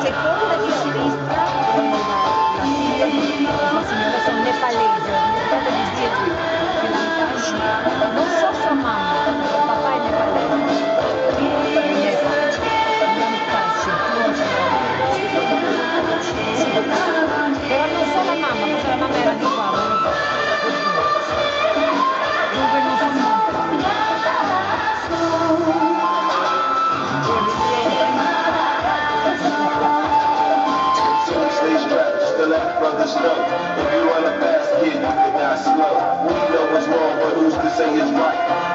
Seconda di sinistra con la figlia di questa signora, sono nepalese, ho dimenticato di dirvi che non so sua mamma, il papà è nepalese, però non so la mamma, perché la mamma era di qua, non lo so. Dunque non so molto. Brothers know if you run a fast kid, you can die slow. We know what's wrong, but who's to say it's right?